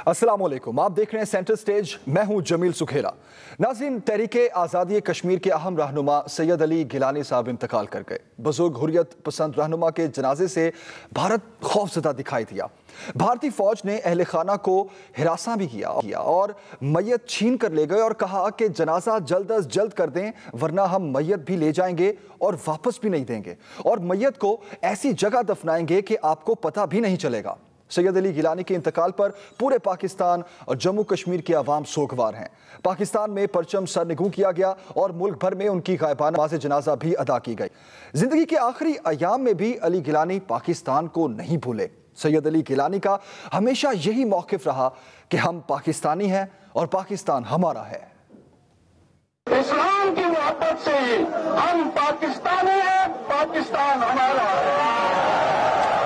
अस्सलाम वालेकुम, आप देख रहे हैं सेंटर स्टेज। मैं हूं जमील सुखेरा। नाज़रीन, तहरीके आज़ादी कश्मीर के अहम रहनुमा सैयद अली गिलानी साहब इंतकाल कर गए। बुजुर्ग हुर्रियत पसंद रहनुमा के जनाजे से भारत खौफजदा दिखाई दिया। भारतीय फौज ने अहले खाना को हिरासा भी किया और मैयत छीन कर ले गए और कहा कि जनाजा जल्द अज जल्द कर दें, वरना हम मैयत भी ले जाएंगे और वापस भी नहीं देंगे, और मैयत को ऐसी जगह दफनाएंगे कि आपको पता भी नहीं चलेगा। सैयद अली गिलानी के इंतकाल पर पूरे पाकिस्तान और जम्मू कश्मीर की आवाम सोगवार हैं। पाकिस्तान में परचम सरनिगू किया गया और मुल्क भर में उनकी गायबाना नमाज़ जनाजा भी अदा की गई। जिंदगी के आखिरी अयाम में भी अली गिलानी पाकिस्तान को नहीं भूले। सैयद अली गिलानी का हमेशा यही मौक़िफ़ रहा कि हम पाकिस्तानी हैं और पाकिस्तान हमारा है। इस्लाम की मोहब्बत से हम पाकिस्तानी हैं, पाकिस्तान हमारा है।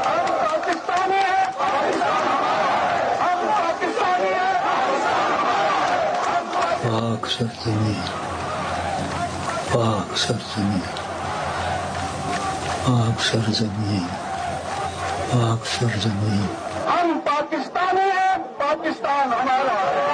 हम पाकिस्तानी हैं, पाकिस्तान हमारा है। हम पाकिस्तानी हैं, पाकिस्तान हमारा है। पाक सरज़मीं, पाक सरज़मीं, पाक सरज़मीं, पाक सरज़मीं। हम पाकिस्तानी हैं, पाकिस्तान हमारा है।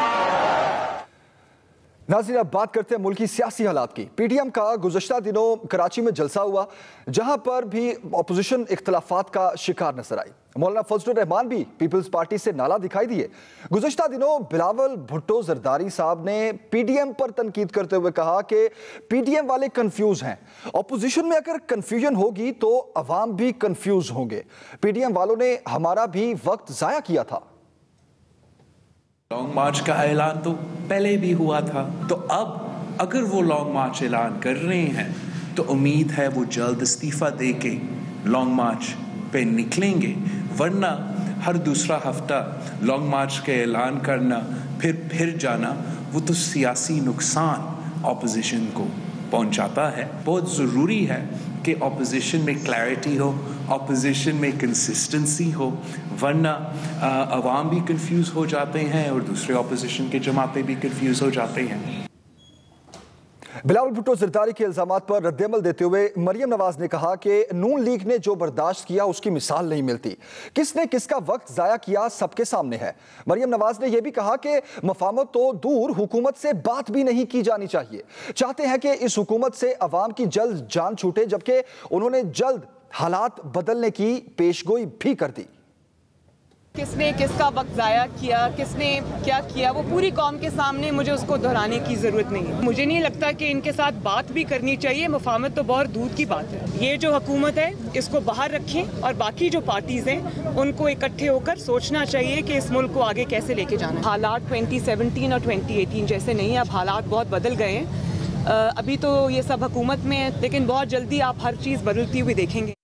नाज़रीन, अब बात करते हैं मुल्क की सियासी हालात की। पीटीएम का गुज़श्ता दिनों कराची में जलसा हुआ, जहां पर भी अपोजिशन इख्तलाफात का शिकार नजर आई। मौलाना फजलुर रहमान भी पीपल्स पार्टी से नाला दिखाई दिए। गुज़श्ता दिनों बिलावल भुट्टो जरदारी साहब ने पीडीएम पर तनकीद करते हुए कहा कि पीडीएम वाले कंफ्यूज हैं। अपोजिशन में अगर कंफ्यूजन होगी तो अवाम भी कंफ्यूज होंगे। पीडीएम वालों ने हमारा भी वक्त जाया किया था। लॉन्ग मार्च का ऐलान तो पहले भी हुआ था, तो अब अगर वो लॉन्ग मार्च ऐलान कर रहे हैं तो उम्मीद है वो जल्द इस्तीफा दे के लॉन्ग मार्च पे निकलेंगे, वरना हर दूसरा हफ्ता लॉन्ग मार्च का ऐलान करना फिर जाना, वो तो सियासी नुकसान ऑपोजिशन को पहुंचाता है। बहुत ज़रूरी है कि ऑपोजिशन में क्लैरिटी हो, ऑपोजिशन में कंसिस्टेंसी हो, वरना अवाम भी कंफ्यूज हो जाते हैं और दूसरे ऑपोजिशन के जमातें भी कंफ्यूज हो जाते हैं। बिलावल भुट्टो जरदारी के इल्जामात पर रद्दअमल देते हुए मरियम नवाज ने कहा कि नून लीग ने जो बर्दाश्त किया उसकी मिसाल नहीं मिलती। किसने किसका वक्त जाया किया सबके सामने है। मरियम नवाज ने यह भी कहा कि मफामत तो दूर, हुकूमत से बात भी नहीं की जानी चाहिए। चाहते हैं कि इस हुकूमत से अवाम की जल्द जान छूटे, जबकि उन्होंने जल्द हालात बदलने की पेशगोई भी कर दी। किसने किसका वक्त ज़ाया किया, किसने क्या किया, वो पूरी कौम के सामने मुझे उसको दोहराने की ज़रूरत नहीं है। मुझे नहीं लगता कि इनके साथ बात भी करनी चाहिए। मुफाहमत तो बहुत दूर की बात है। ये जो हुकूमत है इसको बाहर रखें और बाकी जो पार्टीज़ हैं उनको इकट्ठे होकर सोचना चाहिए कि इस मुल्क को आगे कैसे लेके जाना है। हालात 2017 और 2018 जैसे नहीं है, अब हालात बहुत बदल गए हैं। अभी तो ये सब हुकूमत में है, लेकिन बहुत जल्दी आप हर चीज़ बदलती हुई देखेंगे।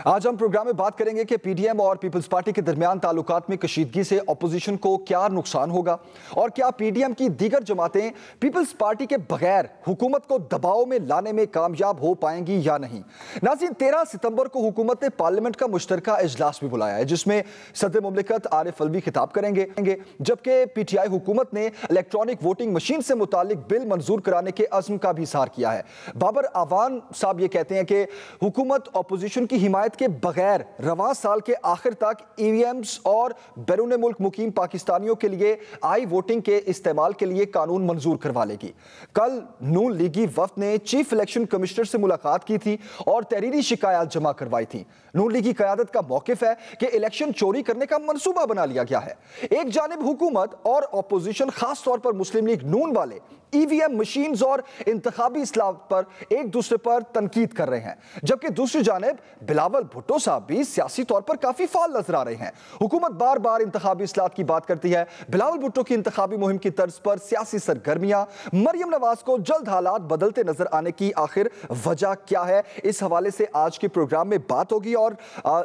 आज हम प्रोग्राम में बात करेंगे कि पीडीएम और पीपल्स पार्टी के दरमियान ताल्लुकात में कशीदगी से अपोजिशन को क्या नुकसान होगा, और क्या पीडीएम की दीगर जमातें पीपल्स पार्टी के बगैर हुकूमत को दबाव में लाने में कामयाब हो पाएंगी या नहीं। नाज़रीन, 13 सितंबर को हुकूमत ने पार्लियामेंट का मुश्तरका इजलास भी बुलाया है, जिसमें सदर मुमलिकत आरिफ अलवी खिताब करेंगे, जबकि पीटीआई हुकूमत ने इलेक्ट्रॉनिक वोटिंग मशीन से मुतालिक बिल मंजूर कराने के अज़्म का भी इज़हार किया है। बाबर आवान साहब ये कहते हैं कि हुकूमत अपोजिशन की हिमायत के बगैर रवां साल के आखिर तक ईवीएम्स और बैरून मुल्क मुकीम पाकिस्तानियों के लिए आई वोटिंग के इस्तेमाल के लिए कानून मंजूर करवा लेगी। कल नून लीगी वफ्द ने चीफ इलेक्शन कमिश्नर से मुलाकात की थी और तहरीरी शिकायत जमा करवाई थी। नून लीगी क़यादत का मौक़िफ़ है कि इलेक्शन चोरी करने का मंसूबा बना लिया गया है। एक जानिब हुकूमत और अपोजिशन, खास तौर पर मुस्लिम लीग नून वाले, ईवीएम मशीन्स और इंतखाबी इस्लाह पर एक दूसरे पर तनकीद कर रहे हैं, जबकि दूसरी जानिब बिलावल भुट्टो साहब भी सियासी तौर पर काफी फाल नजर आ रहे हैं। हुकूमत बार बार इंतखाबी इस्लाह की बात करती है। बिलावल भुट्टो की इंतखाबी मुहिम की तर्ज पर सियासी सरगर्मियां, मरियम नवाज को जल्द हालात बदलते नजर आने की आखिर वजह क्या है, इस हवाले से आज के प्रोग्राम में बात होगी। और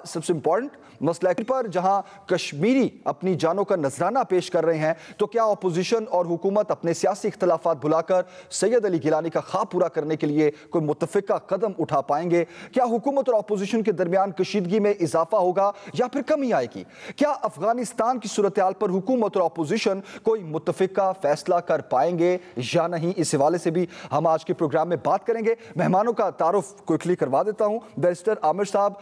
सबसे इंपॉर्टेंट मसला पर जहां कश्मीरी अपनी जानों का नजराना पेश कर रहे हैं, तो क्या अपोजिशन और हुकूमत अपने सियासी इख्तलाफात बुलाकर सैयद अली गिलानी का ख्वाब पूरा करने के लिए कोई मुत्तफिका कदम उठा पाएंगे? क्या हुकूमत और अपोजिशन के दरमियान कशीदगी में इजाफा होगा या फिर कमी आएगी? क्या अफगानिस्तान की सूरत-ए-हाल पर हुकूमत और अपोजिशन कोई मुत्तफिका फैसला कर पाएंगे या नहीं? इस हवाले से भी हम आज के प्रोग्राम में बात करेंगे। मेहमानों का तारुफ क्विकली करवा देता हूं। बैरिस्टर आमिर साहब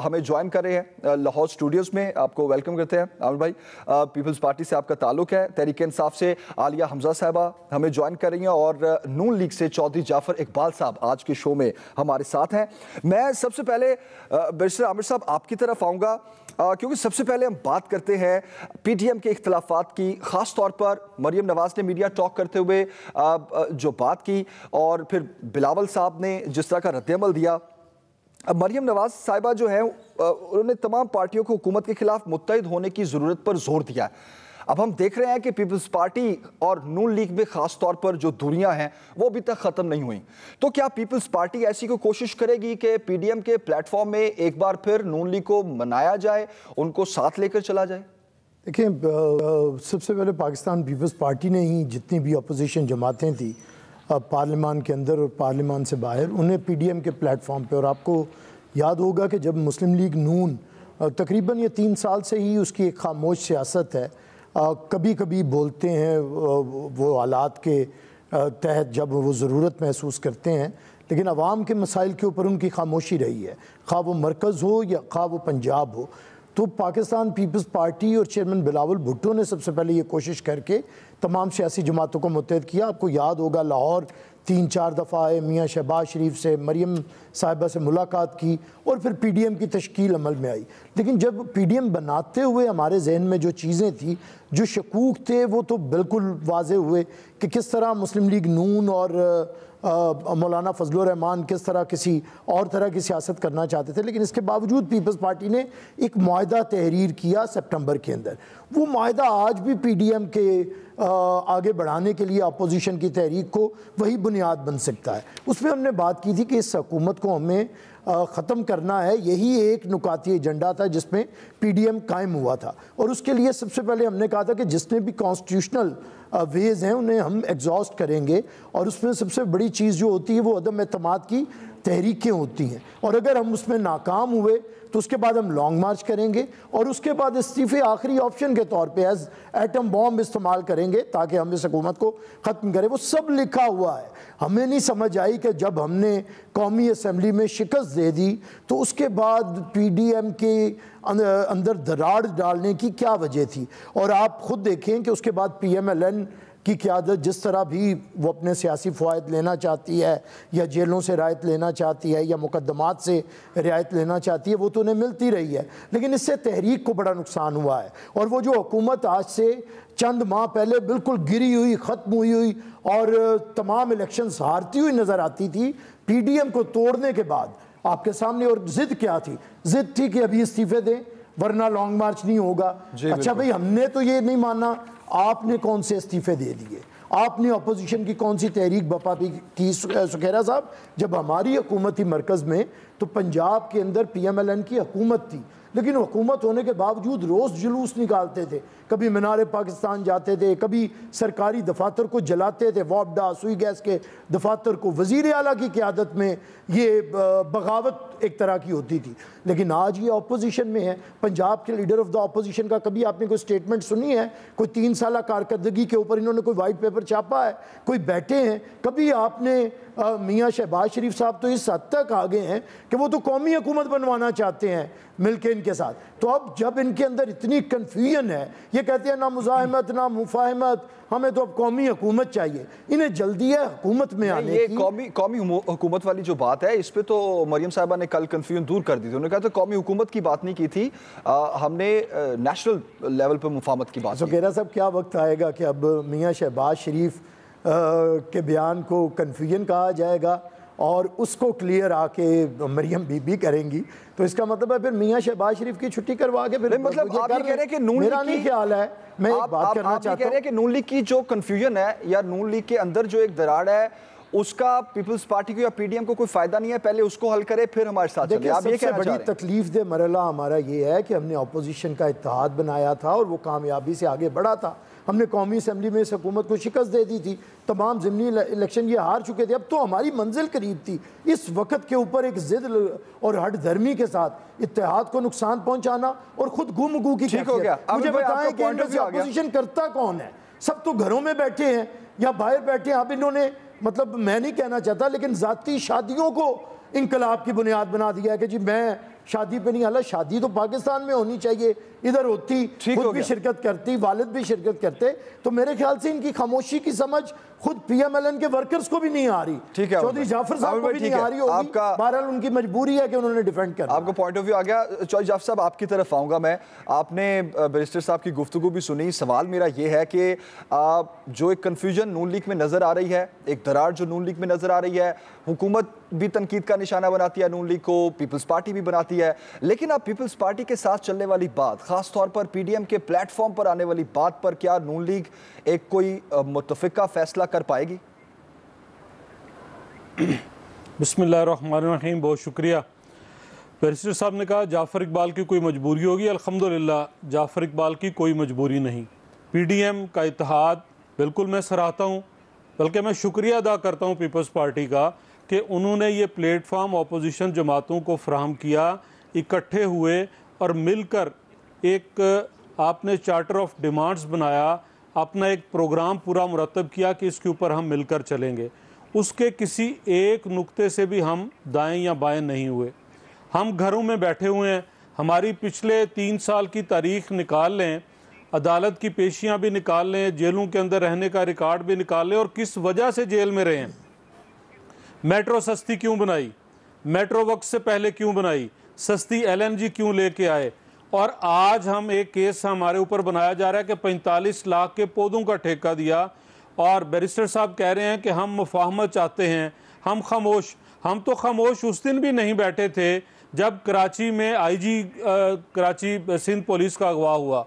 हमें ज्वाइन कर रहे हैं लाहौर स्टूडियोज में, आपको वेलकम करते हैं। आमिर भाई, पीपल्स पार्टी से आपका ताल्लुक है, तहरीक इंसाफ से आलिया हमजा साहबा हमें ज्वाइन कर रही हैं और नून लीग से चौधरी जाफर इकबाल साहब आज के शो में हमारे साथ हैं। मैं सबसे पहले बैरिस्टर आमिर साहब आपकी तरफ आऊँगा, क्योंकि सबसे पहले हम बात करते हैं पीटीएम के इख्तलाफात की, ख़ास तौर पर मरियम नवाज़ ने मीडिया टॉक करते हुए जो बात की और फिर बिलावल साहब ने जिस तरह का रद्द-ए-अमल दिया। मरियम नवाज साहिबा जो है उन्होंने तमाम पार्टियों को हुकूमत के खिलाफ मुत्तहिद होने की ज़रूरत पर जोर दिया है। अब हम देख रहे हैं कि पीपल्स पार्टी और नून लीग में ख़ास तौर पर जो दूरियां हैं वो अभी तक ख़त्म नहीं हुई, तो क्या पीपल्स पार्टी ऐसी कोई कोशिश करेगी कि पीडीएम के प्लेटफॉर्म में एक बार फिर नून लीग को मनाया जाए, उनको साथ लेकर चला जाए? देखिए, सबसे पहले पाकिस्तान पीपल्स पार्टी ने ही जितनी भी अपोजिशन जमातें थी पार्लियामान के अंदर और पार्लियामान से बाहर, उन्हें पीडीएम के प्लेटफॉर्म पे, और आपको याद होगा कि जब मुस्लिम लीग नून तकरीबन ये 3 साल से ही उसकी एक खामोश सियासत है, कभी कभी बोलते हैं वो हालात के तहत जब वो ज़रूरत महसूस करते हैं, लेकिन अवाम के मसाइल के ऊपर उनकी खामोशी रही है, खा वो मरकज़ हो या खा वो पंजाब हो। तो पाकिस्तान पीपल्स पार्टी और चेयरमैन बिलावल भुट्टो ने सबसे पहले ये कोशिश करके तमाम सियासी जमातों को मुत्तहिद किया। आपको याद होगा लाहौर 3-4 दफ़ा आए, मियाँ शहबाज शरीफ से, मरियम साहिबा से मुलाकात की और फिर पीडीएम की तश्कील अमल में आई। लेकिन जब पीडीएम बनाते हुए हमारे जहन में जो चीज़ें थी, जो शकूक थे, वो तो बिल्कुल वाज़े हुए कि किस तरह मुस्लिम लीग नून और मौलाना फजलुर रहमान किस तरह किसी और तरह की सियासत करना चाहते थे। लेकिन इसके बावजूद पीपल्स पार्टी ने एक मुआहदा तहरीर किया सितंबर के अंदर। वो मुआहदा आज भी पीडीएम के आगे बढ़ाने के लिए अपोजिशन की तहरीक को वही बुनियाद बन सकता है। उसमें हमने बात की थी कि इस हुकूमत को हमें ख़त्म करना है, यही एक नुकाती एजेंडा था जिसमें पीडीएम कायम हुआ था। और उसके लिए सबसे पहले हमने कहा था कि जितने भी कॉन्स्टिट्यूशनल वेज़ हैं उन्हें हम एग्जॉस्ट करेंगे, और उसमें सबसे बड़ी चीज़ जो होती है वो अदम एतमाद की तहरीकें होती हैं, और अगर हम उसमें नाकाम हुए तो उसके बाद हम लॉन्ग मार्च करेंगे और उसके बाद इस्तीफ़े आखिरी ऑप्शन के तौर पे एज एटम बॉम्ब इस्तेमाल करेंगे ताकि हम इस हुकूमत को ख़त्म करें। वो सब लिखा हुआ है। हमें नहीं समझ आई कि जब हमने कौमी असम्बली में शिकस्त दे दी तो उसके बाद पीडीएम के अंदर दरार डालने की क्या वजह थी। और आप ख़ुद देखें कि उसके बाद पीएमएलएन की क़यादत जिस तरह भी वो अपने सियासी फ़वायद लेना चाहती है या जेलों से रियायत लेना चाहती है या मुकदमात से रियायत लेना चाहती है, वो तो उन्हें मिलती रही है, लेकिन इससे तहरीक को बड़ा नुकसान हुआ है। और वो जो हुकूमत आज से चंद माह पहले बिल्कुल गिरी हुई, ख़त्म हुई और तमाम इलेक्शंस हारती हुई नज़र आती थी, पीडीएम को तोड़ने के बाद आपके सामने और ज़िद क्या थी? ज़िद थी कि अभी इस्तीफ़े दें वरना लॉन्ग मार्च नहीं होगा। अच्छा भाई, हमने तो ये नहीं माना, आपने कौन से इस्तीफे दे दिए? आपने अपोजिशन की कौन सी तहरीक बपा की? सुखेरा साहब, जब हमारी हुकूमत थी मरकज़ में तो पंजाब के अंदर पीएमएलएन की हुकूमत थी, लेकिन हुकूमत होने के बावजूद रोज़ जुलूस निकालते थे, कभी मीनार पाकिस्तान जाते थे, कभी सरकारी दफातर को जलाते थे, वापडा सुई गैस के दफातर को। वज़ीर आला की क़यादत में ये बगावत एक तरह की होती थी। लेकिन आज ये अपोजिशन में है। पंजाब के लीडर ऑफ द अपोजिशन का कभी आपने कोई स्टेटमेंट सुनी है? कोई 3 साल कारकर्दगी के ऊपर इन्होंने कोई वाइट पेपर छापा है? कोई बैठे हैं? कभी आपने मियाँ शहबाज शरीफ साहब तो इस हद तक आ गए हैं कि वो तो कौमी हुकूमत बनवाना चाहते हैं मिलके इनके साथ। तो अब जब इनके अंदर इतनी कन्फ्यूजन है, ये कहते हैं ना मुज़ाहमत ना मुफाहमत, हमें तो अब कौमी हुकूमत चाहिए, इन्हें जल्दी है हुकूमत में आने की। कौमी हुकूमत वाली जो बात है, इस पे तो मरियम साहिबा ने कल कन्फ्यूजन दूर कर दी थी। उन्होंने कहा था कौमी हुकूमत की बात नहीं की थी, हमने नेशनल लेवल पर मुफाहमत की बात। सुखेरा साहब, क्या वक्त आएगा कि अब मियाँ शहबाज शरीफ के बयान को कन्फ्यूजन कहा जाएगा और उसको क्लियर आके मरियम बीबी करेंगी, तो इसका मतलब है फिर मियाँ शहबाज शरीफ की छुट्टी करवा के फिर मतलब आप ये कह रहे हैं कि नून लीग की ख्याल है, मैं एक बात करना चाहता हूं कि नून लीग की जो कंफ्यूजन है या नून लीग के अंदर जो एक दरार है उसका पीपल्स पार्टी को या पीडीएम को कोई फायदा नहीं है, पहले उसको हल करे फिर हमारे साथ चले। आप ये कहना चाह रहे हैं? बड़ी तकलीफ दे मरला हमारा ये है कि हमने अपोजिशन का इत्तेहाद बनाया था और वो कामयाबी से आगे बढ़ा था। हमने कौमी असम्बली में इस हुकूमत को शिकस्त दे दी थी, तमाम ज़िमनी इलेक्शन ये हार चुके थे। अब तो हमारी मंजिल करीब थी। इस वक्त के ऊपर एक जिद और हट धर्मी के साथ इत्तेहाद को नुकसान पहुंचाना और खुद गुमगू की ठीक हो गया। मुझे बताएं कि इनमें से अपोजिशन करता कौन है? सब तो घरों में बैठे हैं या बाहर बैठे हैं। अब इन्होंने मतलब मैं नहीं कहना चाहता, लेकिन जाती शादियों को इनकलाब की बुनियाद बना दिया है कि जी मैं शादी पे नहीं। हालांकि शादी तो पाकिस्तान में होनी चाहिए, इधर होती, खुद भी शिरकत करती, वालिद भी शिरकत करते। तो मेरे ख्याल से इनकी खामोशी की समझ खुद PMLN के वर्कर्स को भी नहीं आ रही, ठीक है, चौधरी जाफर साहब को भी नहीं आ रही होगी। बहरहाल उनकी मजबूरी है कि उन्होंने डिफेंड करना। आपका पॉइंट ऑफ व्यू आ गया। चौधरी जाफर साहब, आपकी तरफ आऊंगा मैं। आपने बैरिस्टर साहब की गुफ्तगू भी सुनी। सवाल मेरा ये है कि जो एक कन्फ्यूजन नून लीग में नजर आ रही है, एक दरार जो नून लीग में नजर आ रही है, हुकूमत भी तनकीद का निशाना बनाती है नून लीग को, पीपल्स पार्टी भी बनाती है, लेकिन अब पीपल्स पार्टी के साथ चलने वाली बात, खास तौर पर PDM के प्लेटफॉर्म पर आने वाली बात पर क्या नून लीग एक कोई मुतफिका फैसला कर पाएगी? बिस्मिल्लाहिर्रहमानिर्रहीम। बहुत शुक्रिया। बैरिस्टर साहब ने कहा जाफ़र इकबाल की कोई मजबूरी होगी। अल्हम्दुलिल्लाह जाफ़र इकबाल की कोई मजबूरी नहीं। PDM का इत्तेहाद बिल्कुल मैं सराहता हूँ, बल्कि मैं शुक्रिया अदा करता हूँ पीपल्स पार्टी का कि उन्होंने ये प्लेटफार्म अपोजिशन जमातों को फ्राहम किया, इकट्ठे हुए और मिलकर एक आपने चार्टर ऑफ डिमांड्स बनाया, अपना एक प्रोग्राम पूरा मुरतब किया कि इसके ऊपर हम मिलकर चलेंगे। उसके किसी एक नुक्ते से भी हम दाएं या बाएं नहीं हुए। हम घरों में बैठे हुए हैं। हमारी पिछले 3 साल की तारीख निकाल लें, अदालत की पेशियां भी निकाल लें, जेलों के अंदर रहने का रिकॉर्ड भी निकाल लें और किस वजह से जेल में रहे हैं। मेट्रो सस्ती क्यों बनाई, मेट्रो वक्त से पहले क्यों बनाई, सस्ती LNG क्यों लेके आए, और आज हम एक केस हमारे ऊपर बनाया जा रहा है कि 45 लाख के पौधों का ठेका दिया और बैरिस्टर साहब कह रहे हैं कि हम मुफाहमत चाहते हैं, हम खामोश। हम तो खामोश उस दिन भी नहीं बैठे थे जब कराची में IG कराची सिंध पुलिस का अगवा हुआ,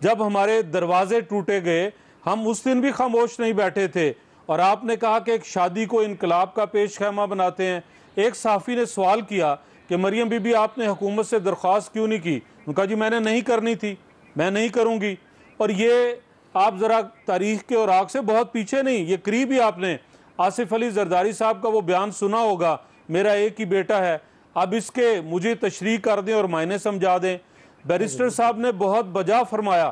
जब हमारे दरवाजे टूटे गए, हम उस दिन भी खामोश नहीं बैठे थे। और आपने कहा कि एक शादी को इनकलाब का पेश खैमा बनाते हैं। एक सहाफ़ी ने सवाल किया कि मरियम बीबी आपने हुकूमत से दरख्वास्त क्यों नहीं की? उनका जी मैंने नहीं करनी थी, मैं नहीं करूँगी। और ये आप ज़रा तारीख़ के और आग से बहुत पीछे नहीं, ये करीब ही आपने आसिफ अली जरदारी साहब का वो बयान सुना होगा, मेरा एक ही बेटा है, अब इसके मुझे तशरीह कर दें और मायने समझा दें। बैरिस्टर साहब ने बहुत बजा फरमाया,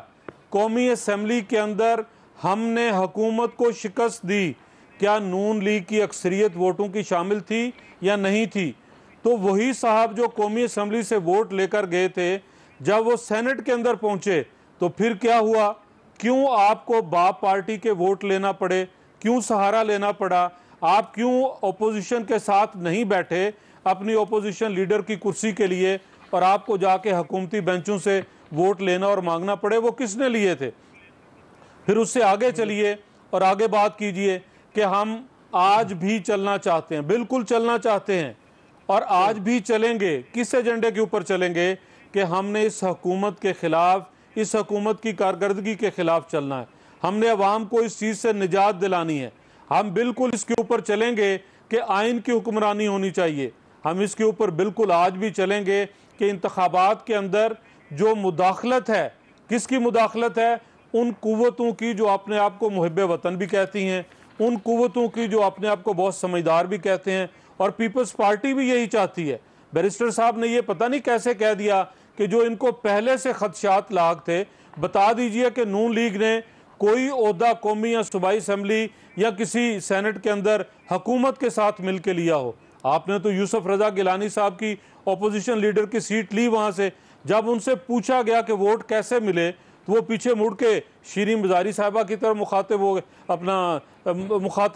कौमी असम्बली के अंदर हमने हुकूमत को शिकस्त दी, क्या नून लीग की अक्सरियत वोटों की शामिल थी या नहीं थी? तो वही साहब जो कौमी असम्बली से वोट लेकर गए थे, जब वो सेनेट के अंदर पहुंचे तो फिर क्या हुआ? क्यों आपको बाप पार्टी के वोट लेना पड़े, क्यों सहारा लेना पड़ा? आप क्यों ओपोजिशन के साथ नहीं बैठे अपनी ओपोजिशन लीडर की कुर्सी के लिए और आपको जाके हुकूमती बेंचों से वोट लेना और मांगना पड़े? वो किसने लिए थे? फिर उससे आगे चलिए और आगे बात कीजिए कि हम आज भी चलना चाहते हैं, बिल्कुल चलना चाहते हैं और आज भी चलेंगे। किस एजेंडे के ऊपर चलेंगे? कि हमने इस हुकूमत के ख़िलाफ़, इस हुकूमत की कारकर्दगी के ख़िलाफ़ चलना है। हमने अवाम को इस चीज़ से निजात दिलानी है। हम बिल्कुल इसके ऊपर चलेंगे कि आइन की हुक्मरानी होनी चाहिए। हम इसके ऊपर बिल्कुल आज भी चलेंगे कि इंतखाबात के अंदर जो मुदाखलत है, किसकी मुदाखलत है? उन कुव्वतों की जो अपने आप को मुहिब्बे वतन भी कहती हैं, उन कुव्वतों की जो अपने आप को बहुत समझदार भी कहते हैं, और पीपल्स पार्टी भी यही चाहती है। बैरिस्टर साहब ने ये पता नहीं कैसे कह दिया कि जो इनको पहले से खदशात लाग थे, बता दीजिए कि नून लीग ने कोई ओहदा कौमी या सूबाई असम्बली या किसी सेनेट के अंदर हुकूमत के साथ मिल के लिया हो। आपने तो यूसुफ रजा गिलानी साहब की अपोजिशन लीडर की सीट ली वहाँ से। जब उनसे पूछा गया कि वोट कैसे मिले तो वो पीछे मुड़ के शीरीन मज़ारी साहिबा की तरफ मुखातिब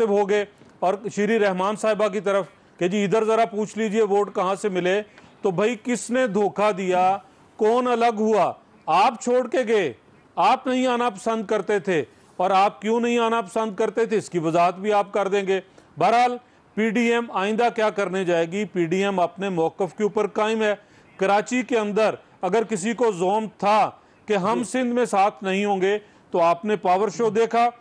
हो गए और शीरी रहमान साहिबा की तरफ कि जी इधर ज़रा पूछ लीजिए वोट कहाँ से मिले। तो भाई किसने धोखा दिया? कौन अलग हुआ? आप छोड़ के गए, आप नहीं आना पसंद करते थे। और आप क्यों नहीं आना पसंद करते थे इसकी वजाहत भी आप कर देंगे। बहरहाल PDM आइंदा क्या करने जाएगी? PDM अपने मौक़िफ़ के ऊपर कायम है। कराची के अंदर अगर किसी को ज़ोम था कि हम सिंध में साथ नहीं होंगे, तो आपने पावर शो देखा,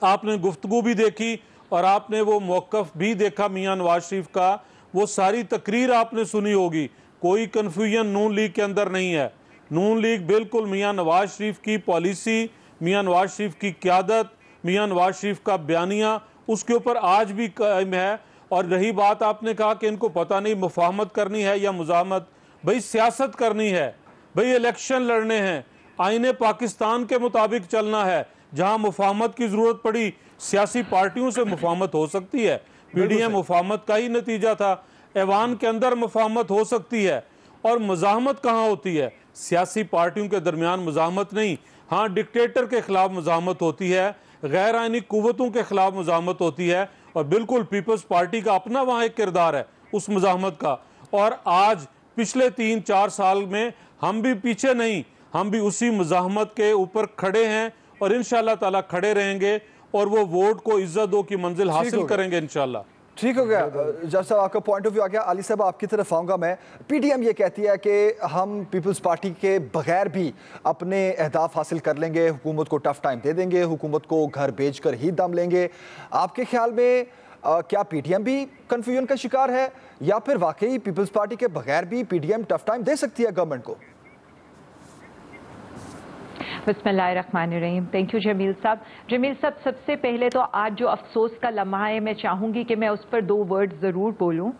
आपने गुफ्तगू भी देखी और आपने वो मौक़िफ़ भी देखा मियाँ नवाज शरीफ का, वो सारी तकरीर आपने सुनी होगी। कोई कन्फ्यूजन नून लीग के अंदर नहीं है। नून लीग बिल्कुल मियाँ नवाज शरीफ की पॉलिसी, मियां नवाज शरीफ की क़यादत, मियां नवाज शरीफ का बयानिया उसके ऊपर आज भी कायम है। और रही बात, आपने कहा कि इनको पता नहीं मुफाहमत करनी है या मुजामत, भाई सियासत करनी है, भाई इलेक्शन लड़ने हैं, आईने पाकिस्तान के मुताबिक चलना है। जहां मुफाहमत की ज़रूरत पड़ी सियासी पार्टियों से मुफाहमत हो सकती है, पीडीएम मुफाहमत का ही नतीजा था। ऐवान के अंदर मुफाहमत हो सकती है, और मुजाहमत कहाँ होती है? सियासी पार्टियों के दरमियान मुजाहमत नहीं। हाँ, डिक्टेटर के खिलाफ मुजाहमत होती है, गैर आइनी कुव्वतों के खिलाफ मुजाहमत होती है, और बिल्कुल पीपल्स पार्टी का अपना वहाँ एक किरदार है उस मुजाहमत का। और आज पिछले 3-4 साल में हम भी पीछे नहीं, हम भी उसी मुजाहमत के ऊपर खड़े हैं और इंशाअल्लाह ताला खड़े रहेंगे, और वो वोट को इज्जत दो की मंजिल हासिल करेंगे इंशाअल्लाह। ठीक हो गया जज साहब, आपका पॉइंट ऑफ व्यू आ गया। अली साहब, आपकी तरफ आऊँगा मैं। पीडीएम ये कहती है कि हम पीपल्स पार्टी के बगैर भी अपने अहदाफ हासिल कर लेंगे, हुकूमत को टफ टाइम दे देंगे, हुकूमत को घर भेज कर ही दम लेंगे। आपके ख्याल में क्या पीडीएम भी कन्फ्यूजन का शिकार है, या फिर वाकई पीपल्स पार्टी के बगैर भी पीडीएम टफ टाइम दे सकती है गवर्नमेंट को? बिस्मिल्लाहिर्रहमानिर्रहीम। थैंक यू जमील साहब। जमील साहब, सबसे पहले तो आज जो अफसोस का लम्हा है, मैं चाहूँगी कि मैं उस पर 2 वर्ड ज़रूर बोलूँ।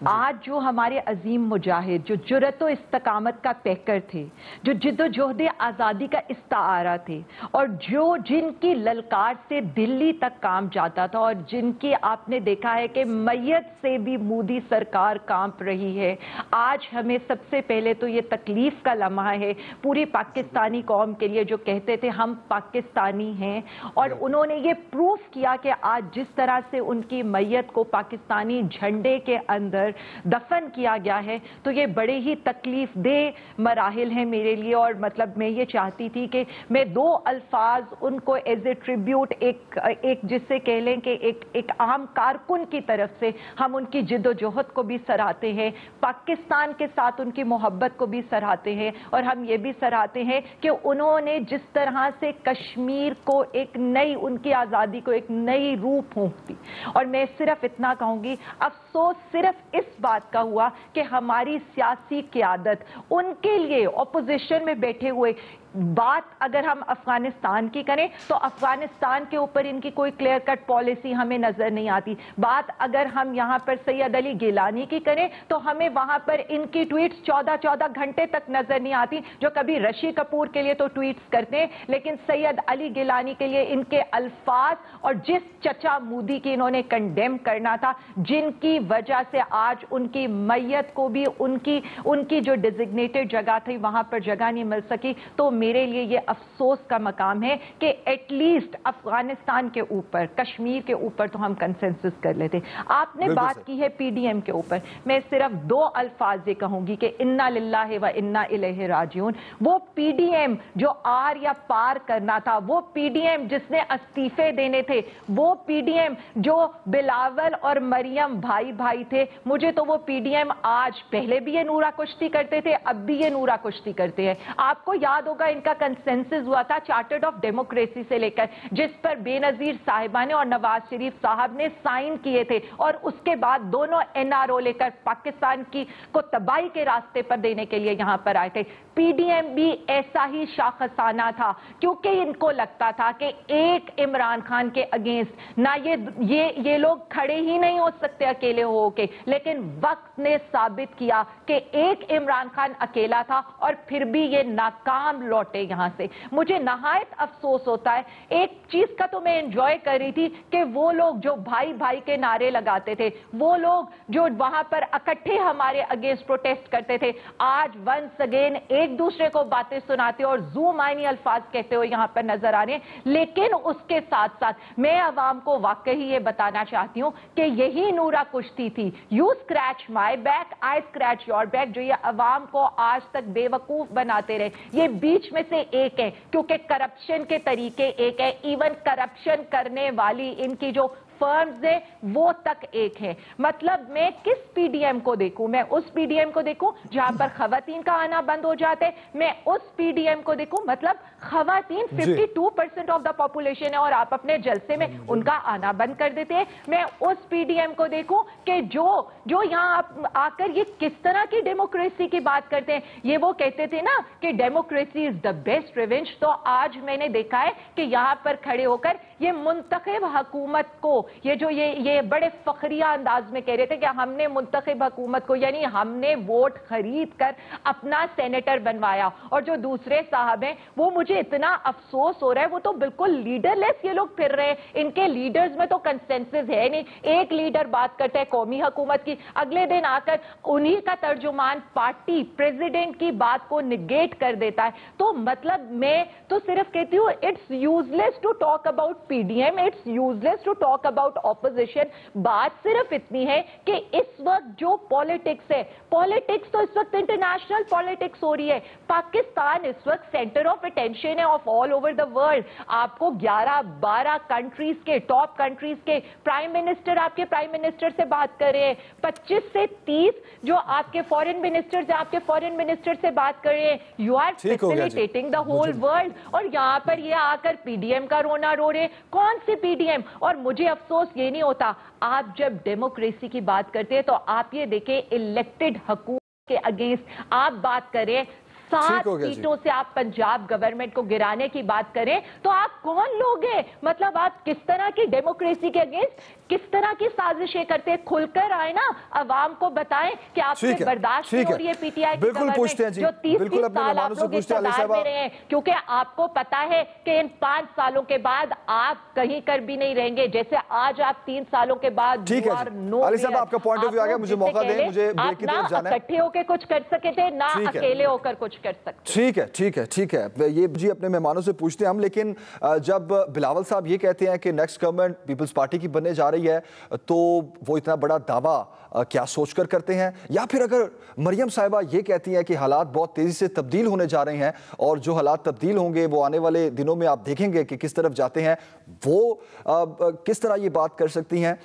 आज जो हमारे अजीम मुजाहिद, जो जुर्रत व इस्तकामत का पैकर थे, जो जिद्दोजहद आज़ादी का इस्तारा थे, और जो जिनकी ललकार से दिल्ली तक काम जाता था, और जिनकी आपने देखा है कि मैयत से भी मोदी सरकार कांप रही है, आज हमें सबसे पहले तो ये तकलीफ का लम्हा है पूरी पाकिस्तानी कौम के लिए, जो कहते थे हम पाकिस्तानी हैं, और उन्होंने ये प्रूफ किया कि आज जिस तरह से उनकी मैयत को पाकिस्तानी झंडे के अंदर दफन किया गया है, तो ये बड़े ही तकलीफ दे मराहिल हैं मेरे लिए। और मतलब मैं ये चाहती थी कि मैं 2 अल्फाज उनको एज ए ट्रिब्यूट, एक जिससे कह लें कि एक आम कारकुन की तरफ से हम उनकी जिद्दोजहद को भी सराहते हैं, पाकिस्तान के साथ उनकी मोहब्बत को भी सराहते हैं, और हम ये भी सराहते हैं कि उन्होंने जिस तरह से कश्मीर को एक नई, उनकी आज़ादी को एक नई रूप फूंक दी। और मैं सिर्फ इतना कहूँगी, अफसोस सिर्फ इस बात का हुआ कि हमारी सियासी क़यादत उनके लिए ऑपोजिशन में बैठे हुए, बात अगर हम अफगानिस्तान की करें तो अफगानिस्तान के ऊपर इनकी कोई क्लियर कट पॉलिसी हमें नजर नहीं आती। बात अगर हम यहाँ पर सैयद अली गिलानी की करें तो हमें वहां पर इनकी ट्वीट्स 14-14 घंटे तक नजर नहीं आती, जो कभी ऋषि कपूर के लिए तो ट्वीट्स करते हैं, लेकिन सैयद अली गिलानी के लिए इनके अल्फाज और जिस चचा मोदी की इन्होंने कंडेम करना था, जिनकी वजह से आज उनकी मैयत को भी उनकी जो डिजिग्नेटेड जगह थी वहां पर जगह नहीं मिल सकी। तो मेरे लिए ये अफसोस का मकाम है कि एटलीस्ट अफगानिस्तान के ऊपर, कश्मीर के ऊपर तो हम कंसेंसस कर लेते। आपने बात की है पीडीएम के ऊपर, मैं सिर्फ 2 अल्फाज ये कहूंगी कि इन्ना लिल्लाहि व इन्ना इलैहि राजिऊन। वो पीडीएम जो आर या पार करना था, वो पीडीएम जिसने इस्तीफे देने थे, वो पीडीएम जो बिलावल और मरियम भाई भाई थे, मुझे तो वो पीडीएम आज, पहले भी ये नूरा कुश्ती करते थे, अब भी ये नूरा कुश्ती करते हैं। आपको याद होगा इनका कंसेंसस हुआ था चार्टर्ड ऑफ डेमोक्रेसी से लेकर, जिस पर बेनजीर साहिबा ने और नवाज शरीफ साहब ने साइन किए थे, और उसके बाद दोनों एनआरओ लेकर पाकिस्तान को तबाही के रास्ते पर देने के लिए यहां पर आए थे। पीडीएम भी ऐसा ही शाखसाना था, क्योंकि इनको लगता था कि एक इमरान खान के अगेंस्ट ना ये लोग खड़े ही नहीं हो सकते अकेले होके, लेकिन वक्त ने साबित किया कि एक इमरान खान अकेला था और फिर भी ये नाकाम लौटे यहां से। मुझे नहायत अफसोस होता है, एक चीज का तो मैं एंजॉय कर रही थी कि वो लोग जो भाई भाई के नारे लगाते थे, वो लोग जो वहां पर इकट्ठे हमारे अगेंस्ट प्रोटेस्ट करते थे, आज वंस अगेन एक दूसरे को बातें सुनाते और जू मायनी अल्फाज कहते हुए यहां पर नजर आ रहे हैं। लेकिन उसके साथ साथ मैं अवाम को वाकई ये बताना चाहती हूं कि यही नूरा कुश्ती थी, you scratch my back I scratch your back, जो ये अवाम को आज तक बेवकूफ बनाते रहे, ये बीच में से एक है, क्योंकि करप्शन के तरीके एक है, इवन करप्शन करने वाली इनकी जो फर्म्स है वो तक एक है। मतलब मैं किस पीडीएम को देखूं? मैं उस पीडीएम को देखूं जहां पर खवातीन का आना बंद हो जाते हैं, मैं उस पीडीएम को देखूं, मतलब खवातीन 52% ऑफ द पॉपुलेशन है और आप अपने जलसे में उनका आना बंद कर देते हैं। मैं उस पीडीएम को देखूं कि जो जो यहाँ आप आकर ये किस तरह की डेमोक्रेसी की बात करते हैं। ये वो कहते थे ना कि democracy is the best revenge, तो आज मैंने देखा है कि यहाँ पर खड़े होकर ये मुंतखब हुकूमत को, ये बड़े फखरिया अंदाज में कह रहे थे कि हमने मुंतखब हुकूमत को, यानी हमने वोट खरीद कर अपना सेनेटर बनवाया। और जो दूसरे साहब हैं वो, मुझे इतना अफसोस हो रहा है, वो तो बिल्कुल लीडरलेस ये लोग फिर रहे हैं। इनके लीडर्स में तो कंसेंसस है नहीं। एक लीडर बात करता है कौमी हुकूमत की, अगले दिन आकर उन्हीं का तर्जुमान पार्टी प्रेसिडेंट की बात को निगेट कर देता है। तो मतलब मैं तो सिर्फ कहती हूँ it's useless to talk about PDM, it's useless to talk about opposition. बात सिर्फ इतनी है कि इस वक्त जो पॉलिटिक्स है, पॉलिटिक्स तो इस वक्त इंटरनेशनल पॉलिटिक्स हो रही है। पाकिस्तान इस वक्त सेंटर ऑफ अटेंशन है of all over the world. आपको 11-12 कंट्रीज के, टॉप कंट्रीज के प्राइम मिनिस्टर आपके प्राइम मिनिस्टर से बात कर रहे हैं, 25 से 30 जो आपके फॉरेन मिनिस्टर्स हैं आपके फॉरेन मिनिस्टर से बात कर रहे हैं। You are facilitating the whole world, और यहां पर ये आकर पीडीएम का रोना रो रहे। कौन सी पीडीएम? और मुझे अफसोस ये नहीं होता, आप जब डेमोक्रेसी की बात करते हैं तो आप ये देखें इलेक्टेड हुकूमत के अगेंस्ट आप बात करें, 7 सीटों से आप पंजाब गवर्नमेंट को गिराने की बात करें, तो आप कौन लोग हैं? मतलब आप किस तरह की डेमोक्रेसी के अगेंस्ट किस तरह की साजिशें करते हैं? खुलकर आए ना, अवाम को बताएं कि आपसे बर्दाश्त नहीं हो रही है पीटीआई की गवर्नमेंट जो 30 साल आप लोग इक़्तिदार में रहे हैं, क्योंकि आपको पता है कि इन 5 सालों के बाद आप कहीं कर भी नहीं रहेंगे, जैसे आज आप 3 सालों के बाद। ठीक है अली साहब, आपका पॉइंट ऑफ व्यू आ गया, मुझे मौका दें, मुझे ब्रेक की तरफ जाना है। इकट्ठे होकर कुछ कर सके थे ना, अकेले होकर कुछ कर सकते। ठीक है, ये जी अपने मेहमानों से पूछते हैं हम। लेकिन जब बिलावल साहब ये कहते हैं कि नेक्स्ट गवर्नमेंट पीपल्स पार्टी की बनने जा रही है, तो वो इतना बड़ा दावा क्या सोचकर करते हैं? या फिर अगर मरियम साहिबा ये कहती हैं कि हालात बहुत तेजी से तब्दील होने जा रहे हैं और जो हालात तब्दील होंगे वो आने वाले दिनों में आप देखेंगे कि किस तरफ जाते हैं, वो किस तरह ये बात कर सकती हैं?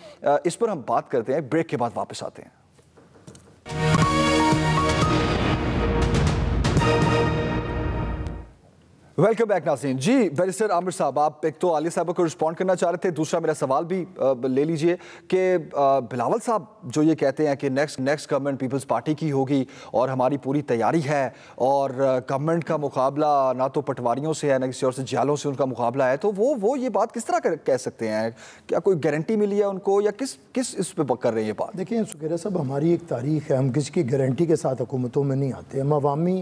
इस पर हम बात करते हैं, ब्रेक के बाद वापस आते हैं। वेलकम बैक नाज़रीन। जी बैरिस्टर आमिर साहब, आप एक तो आलिया साहब को रिस्पॉन्ड करना चाह रहे थे, दूसरा मेरा सवाल भी ले लीजिए कि बिलावल साहब जो ये कहते हैं कि नेक्स्ट गवर्नमेंट पीपल्स पार्टी की होगी और हमारी पूरी तैयारी है और गवर्नमेंट का मुकाबला ना तो पटवारियों से है ना किसी और से, जालों से उनका मुकाबला है, तो वो ये बात किस तरह कह सकते हैं? क्या कोई गारंटी मिली है उनको या किस इस पर कर रहे हैं ये बात? देखिए सुखेरा साहब, हमारी एक तारीख है, हम किसी की गारंटी के साथ हुकूमतों में नहीं आते, हम अवामी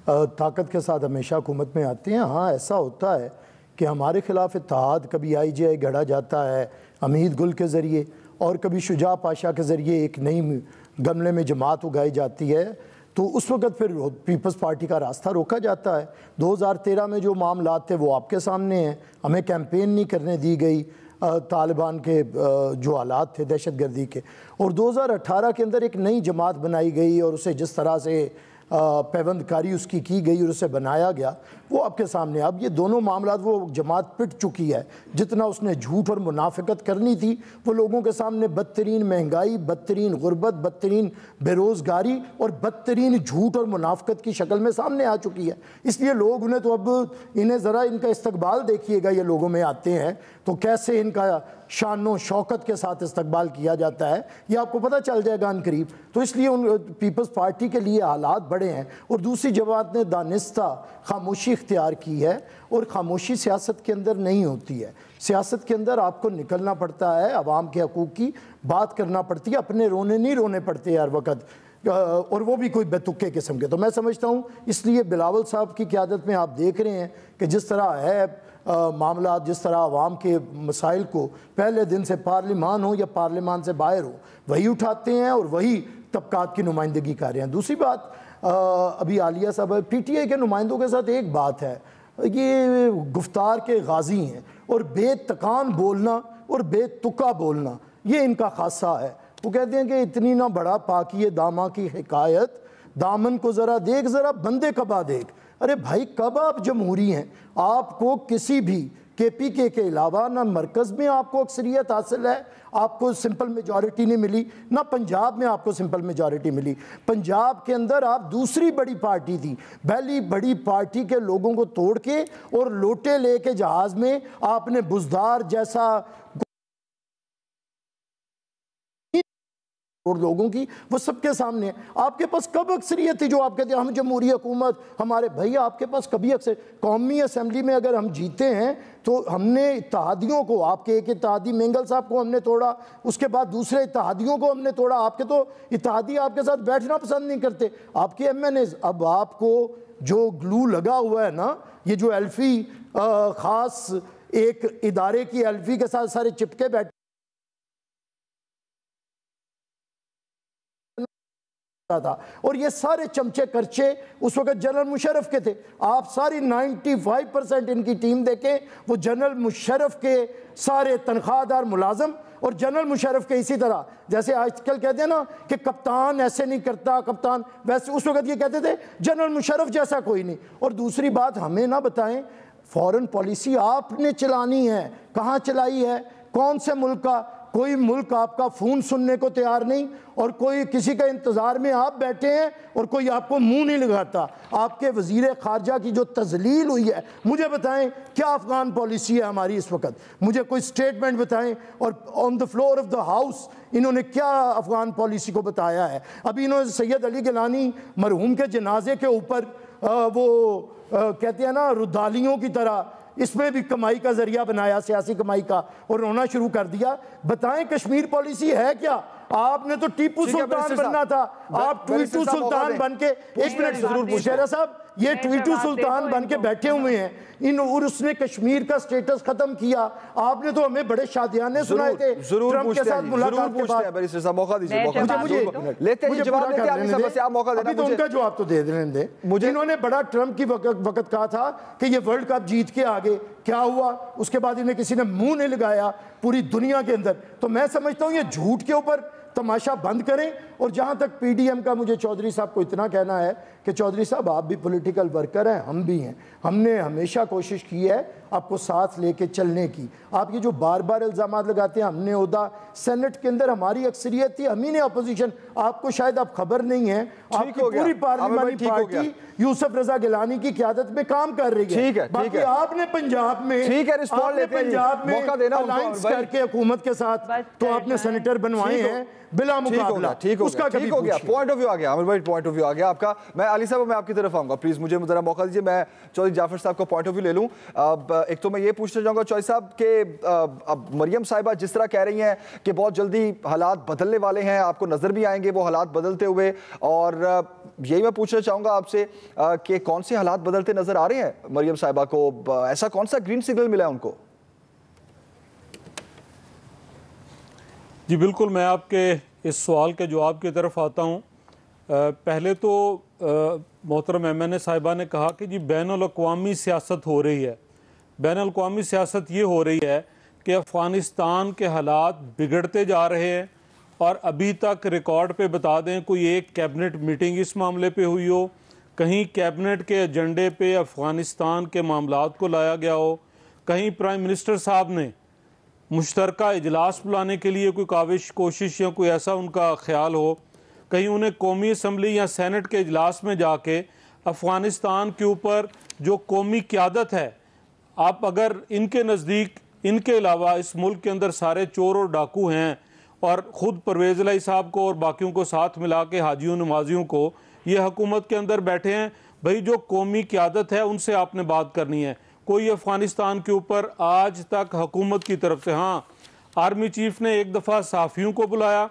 ताकत के साथ हमेशा हुकूमत में आते हैं। हाँ, ऐसा होता है कि हमारे खिलाफ इत्तेहाद कभी IGI गढ़ा जाता है हमीद गुल के ज़रिए और कभी शुजा पाशा के ज़रिए एक नई गमले में जमात उगाई जाती है, तो उस वक़्त फिर पीपल्स पार्टी का रास्ता रोका जाता है। 2013 में जो मामलात थे वो आपके सामने हैं, हमें कैंपेन नहीं करने दी गई तालिबान के जो हालात थे दहशतगर्दी के, और 2018 के अंदर एक नई जमात बनाई गई और उसे जिस तरह से पैबंदकारी उसकी की गई और उसे बनाया गया वो आपके सामने। अब ये दोनों मामलात, वो जमात पिट चुकी है, जितना उसने झूठ और मुनाफिकत करनी थी वो लोगों के सामने बदतरीन महंगाई, बदतरीन गुर्बत, बदतरीन बेरोज़गारी और बदतरीन झूठ और मुनाफिकत की शक्ल में सामने आ चुकी है। इसलिए लोग उन्हें तो अब इन्हें ज़रा इनका इस्तकबाल देखिएगा, ये लोगों में आते हैं तो कैसे इनका शानो शौकत के साथ इस्तकबाल किया जाता है, ये आपको पता चल जाएगा अनकरीब। तो इसलिए उन पीपल्स पार्टी के लिए हालात बड़े हैं और दूसरी जमात ने दानिस्ता खामोशी इख्तियार की है, और खामोशी सियासत के अंदर नहीं होती है। सियासत के अंदर आपको निकलना पड़ता है, आवाम के हकूक़ की बात करना पड़ती है, अपने रोने नहीं रोने पड़ते हर वक्त, और वो भी कोई बेतुके किस्म के। तो मैं समझता हूँ इसलिए बिलावल साहब की क़यादत में आप देख रहे हैं कि जिस तरह है मामला, जिस तरह आवाम के मसाइल को पहले दिन से पार्लिमान हो या पार्लिमान से बाहर हो वही उठाते हैं और वही तबकात की नुमाइंदगी कर रहे हैं। दूसरी बात, अभी आलिया साहब PTI के नुमाइंदों के साथ एक बात है, ये गुफ्तार के गाजी हैं और बेतकान बोलना और बेतुका बोलना ये इनका खासा है। वो कहते हैं कि इतनी ना बड़ा पाकिए दामा की हिकायत, दामन को ज़रा देख ज़रा बंदे कबा देख। अरे भाई, कब आप जमहूरी हैं? आपको किसी भी KPK के अलावा ना मरकज़ में आपको अक्सरियत हासिल है, आपको सिंपल मेजॉरिटी नहीं मिली, ना पंजाब में आपको सिंपल मेजॉरिटी मिली। पंजाब के अंदर आप दूसरी बड़ी पार्टी थी, पहली बड़ी पार्टी के लोगों को तोड़ के और लोटे लेके जहाज़ में आपने बुजदार जैसा और लोगों की, वो सबके सामने है। आपके पास कब अक्सरियत थी जो आप कहते हैं हम जमहूरी हुकूमत हमारे, भैया आपके पास कभी अक्सर कौमी असम्बली में अगर हम जीते हैं तो हमने इत्तेहादियों को, आपके एक इत्तेहादी मेंगल साहब को हमने तोड़ा, उसके बाद दूसरे इत्तेहादियों को हमने तोड़ा। आपके तो इत्तेहादी आपके साथ बैठना पसंद नहीं करते, आपके MNAs। अब आपको जो ग्लू लगा हुआ है ना, ये जो एल्फी ख़ास एक इदारे की एल्फी के साथ सारे चिपके बैठे था, और ये सारे चमचे करचे उस वक्त जनरल मुशर्रफ के थे। आप सारी 95% इनकी टीम देखें, वो जनरल मुशर्रफ के सारे तनख्वाहदार मुलाजम, और जनरल मुशर्रफ के इसी तरह जैसे आजकल कहते हैं ना कि कप्तान ऐसे नहीं करता, कप्तान वैसे, उस वक्त ये कहते थे जनरल मुशर्रफ जैसा कोई नहीं। और दूसरी बात, हमें ना बताएं फॉरेन पॉलिसी आपने चलानी है, कहाँ चलाई है, कौन से मुल्क का? कोई मुल्क आपका फ़ोन सुनने को तैयार नहीं, और कोई किसी का इंतज़ार में आप बैठे हैं और कोई आपको मुंह नहीं लगाता। आपके वज़ीर ख़ारजा की जो तज़लील हुई है, मुझे बताएं क्या अफ़गान पॉलिसी है हमारी इस वक्त, मुझे कोई स्टेटमेंट बताएं। और on the floor of the house इन्होंने क्या अफ़गान पॉलिसी को बताया है? अभी इन्होंने सैयद अली गिलानी मरहूम के जनाजे के ऊपर कहते हैं ना रुदालियों की तरह, इसमें भी कमाई का जरिया बनाया, सियासी कमाई का, और रोना शुरू कर दिया। बताएं कश्मीर पॉलिसी है क्या? आपने तो टीपू सुल्तान बनना था, आप ट्वीटू सुल्तान बन के, एक मिनट जरूर मुशर्रफ साहब, ये ट्वीटू सुल्तान बन के बैठे हुए हैं इन, और उसने कश्मीर का स्टेटस खत्म किया। आपने तो हमें बड़े शादियाने सुनाए थे ट्रंप के साथ मुलाकात के बाद। मौका दीजिए, मुझे लेते हैं जवाब लेते हैं, बस आप मौका देना, अभी तो उनका जवाब तो दे देने मुझे। इन्होंने बड़ा ट्रंप की वक्त कहा था कि ये वर्ल्ड कप जीत के आगे क्या हुआ, उसके बाद इन्हें किसी ने मुंह नहीं लगाया पूरी दुनिया के अंदर। तो मैं समझता हूँ ये झूठ के ऊपर तमाशा बंद करें। और जहाँ तक PDM का, मुझे चौधरी साहब को इतना कहना है कि चौधरी साहब आप भी पॉलिटिकल वर्कर हैं, हम भी हैं, हमने हमेशा कोशिश की है आपको साथ लेके चलने की। आप ये जो बार बार इल्ज़ाम लगाते हैं, हमने उदा सेनेट के अंदर हमारी अक्सरियत थी, हम ही ने अपोजिशन, आपको शायद अब खबर नहीं है, आपकी पूरी पार्लियामानी पार्टी यूसुफ रजा गिलानी की क़यादत में काम कर रही है। बाकी आपने पंजाब में, पंजाब में अलायंस करके हुकूमत के साथ तो आपने सेनेटर बनवाए हैं बिला मुकाबला। ठीक हो गया, पॉइंट ऑफ व्यू आ गया आमिर भाई, पॉइंट ऑफ व्यू आ गया आपका। मैं अली साहब, मैं आपकी तरफ आऊंगा, प्लीज मुझे जरा मौका दीजिए, मैं चौधरी जाफर साहब का पॉइंट ऑफ व्यू ले लूं। एक तो मैं ये पूछना चाहूंगा चौधरी साहब के, अब मरियम साहिबा जिस तरह कह रही हैं कि बहुत जल्दी हालात बदलने वाले हैं, आपको नजर भी आएंगे वो हालात बदलते हुए, और यही मैं पूछना चाहूंगा आपसे कि कौन से हालात बदलते नजर आ रहे हैं मरियम साहिबा को, ऐसा कौन सा ग्रीन सिग्नल मिला है उनको? जी बिल्कुल, मैं आपके इस सवाल के जवाब की तरफ आता हूँ। पहले तो मोहतरम MNA साहिबा ने कहा कि जी बैनुल-अक़वामी सियासत हो रही है। बैनुल-अक़वामी सियासत ये हो रही है कि अफ़गानिस्तान के हालात बिगड़ते जा रहे हैं, और अभी तक रिकॉर्ड पे बता दें कोई एक कैबिनेट मीटिंग इस मामले पे हुई हो, कहीं कैबिनेट के एजेंडे पे अफ़गानिस्तान के मामलात को लाया गया हो, कहीं प्राइम मिनिस्टर साहब ने मुश्तरका इजलास बुलाने के लिए कोई कोशिश या कोई ऐसा उनका ख्याल हो, कहीं उन्हें कौमी असम्बली या सेनेट के इजलास में जाके अफ़गानिस्तान के ऊपर जो कौमी क़यादत है, आप अगर इनके नज़दीक इनके अलावा इस मुल्क के अंदर सारे चोर और डाकू हैं, और ख़ुद परवेज़ इलाही साहब को और बाकियों को साथ मिला के हाजियों नमाजियों को ये हुकूमत के अंदर बैठे हैं, भाई जो कौमी क़यादत है उनसे आपने बात करनी है। कोई अफ़गानिस्तान के ऊपर आज तक हुकूमत की तरफ से, हाँ आर्मी चीफ ने एक दफ़ा सहाफ़ियों को बुलाया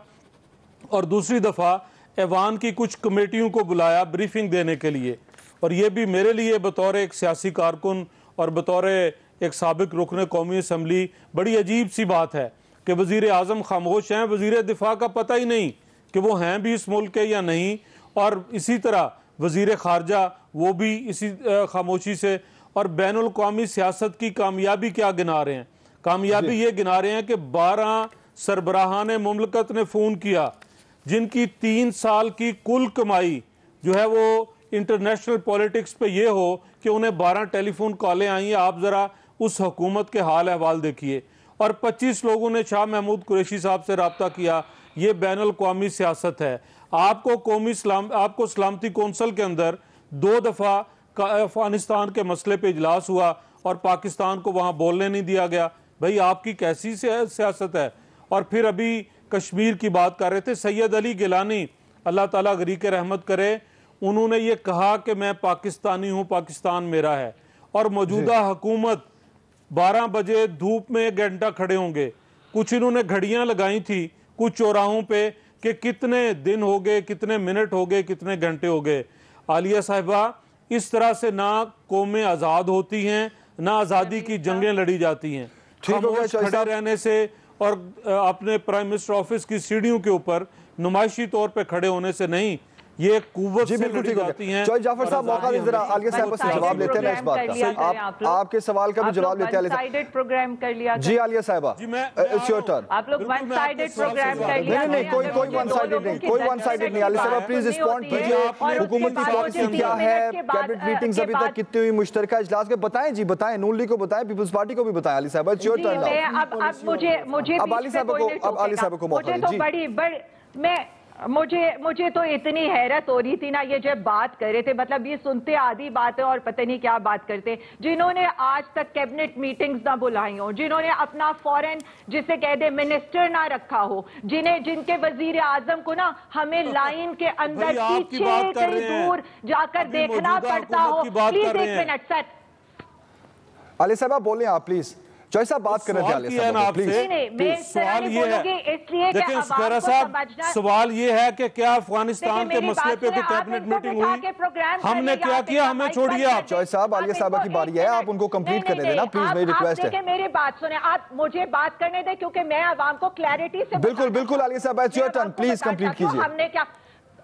और दूसरी दफ़ा ऐवान की कुछ कमेटियों को बुलाया ब्रीफिंग देने के लिए, और ये भी मेरे लिए बतौर एक सियासी कारकुन और बतौर एक साबिक रुकन कौमी असम्बली बड़ी अजीब सी बात है कि वज़ीर आज़म खामोश हैं, वज़ीर दिफा का पता ही नहीं कि वो हैं भी इस मुल्क के या नहीं, और इसी तरह वज़ीर ख़ारजा वो भी इसी खामोशी से। और बैनुल अक़वामी सियासत की कामयाबी क्या गिना रहे हैं? कामयाबी ये गिना रहे हैं कि 12 सरबराहान मुमलकत ने फ़ोन किया जिनकी 3 साल की कुल कमाई जो है वो इंटरनेशनल पॉलिटिक्स पे ये हो कि उन्हें 12 टेलीफोन कॉलें आई हैं। आप ज़रा उस हुकूमत के हाल अहवाल देखिए। और 25 लोगों ने शाह महमूद कुरैशी साहब से रब्ता किया। ये बैनुल अक़वामी सियासत है। आपको सलामती कौंसल के अंदर 2 दफ़ा अफ़गानिस्तान के मसले पे इजलास हुआ और पाकिस्तान को वहाँ बोलने नहीं दिया गया। भाई आपकी कैसी सियासत है? और फिर अभी कश्मीर की बात कर रहे थे। सैयद अली गिलानी, अल्लाह ताला गरीक रहमत करे, उन्होंने ये कहा कि मैं पाकिस्तानी हूँ, पाकिस्तान मेरा है, और मौजूदा हुकूमत 12 बजे धूप में 1 घंटा खड़े होंगे। कुछ इन्होंने घड़ियां लगाई थी कुछ चौराहों पे कि कितने दिन हो गए, कितने मिनट हो गए, कितने घंटे हो गए। आलिया साहिबा, इस तरह से ना कौमें आज़ाद होती हैं, ना आज़ादी की जंगें लड़ी जाती हैं। खामोश खड़े रहने से और अपने प्राइम मिनिस्टर ऑफिस की सीढ़ियों के ऊपर नुमाइशी तौर पे खड़े होने से नहीं, ये कुव्वत से लड़ी जाती हैं। चौधरी जाफर साहब, मौका दीजिए, जरा आलिया साहब से जवाब लेते हैं इस बात का। आपके सवाल का भी जवाब लेते हैं। साइडेड प्रोग्राम कर लिया जी आलिया साहिबा, इट्स योर टर्न। आप लोग वन साइडेड प्रोग्राम कर लिया। नहीं, कोई वन साइडेड नहीं, कोई वन साइडेड नहीं। आलिया साहिबा प्लीज रिस्पॉन्ड कीजिए। हुकूमती पॉलिसी क्या है, कैबिनेट मीटिंग्स अभी तक कितनी हुई, मुश्तरका इजलास के बताएं जी, बताएं, नून लीग को बताएं, पीपल्स पार्टी को भी बताएं। आलिया साहिबा, इट्स योर टर्न नाउ। अब मुझे अब आलिया साहिबा को मौका दीजिए। मुझे तो इतनी हैरत हो रही थी ना, ये जब बात कर रहे थे, मतलब ये सुनते आधी बात है और पता नहीं क्या बात करते। जिन्होंने आज तक कैबिनेट मीटिंग्स ना बुलाई हो, जिन्होंने अपना फॉरेन जिसे कह दे मिनिस्टर ना रखा हो, जिनके वजीर आजम को ना हमें लाइन के अंदर पीछे कहीं दूर जाकर देखना पड़ता हो। Please 1 minute sir. आलिया साहिबा बोलें आप प्लीज। चौधरी साहब बात कर रहे थे आलिया साहब, प्लीज। सवाल ये है, देखिए उसकरा साहब, सवाल ये है कि क्या अफगानिस्तान के मसले पे कोई कैबिनेट मीटिंग हुई? हमने क्या किया? हमें छोड़िए आप। चौधरी साहब, आलिया साहबा की बारी है, आप उनको कंप्लीट करने देना प्लीज, मेरी रिक्वेस्ट है। मेरी बात सुने, आप मुझे बात करने दें, क्योंकि मैं आवाम को क्लैरिटी से। बिल्कुल बिल्कुल आलिया साहब, it's your turn, please complete कीजिए। हमने क्या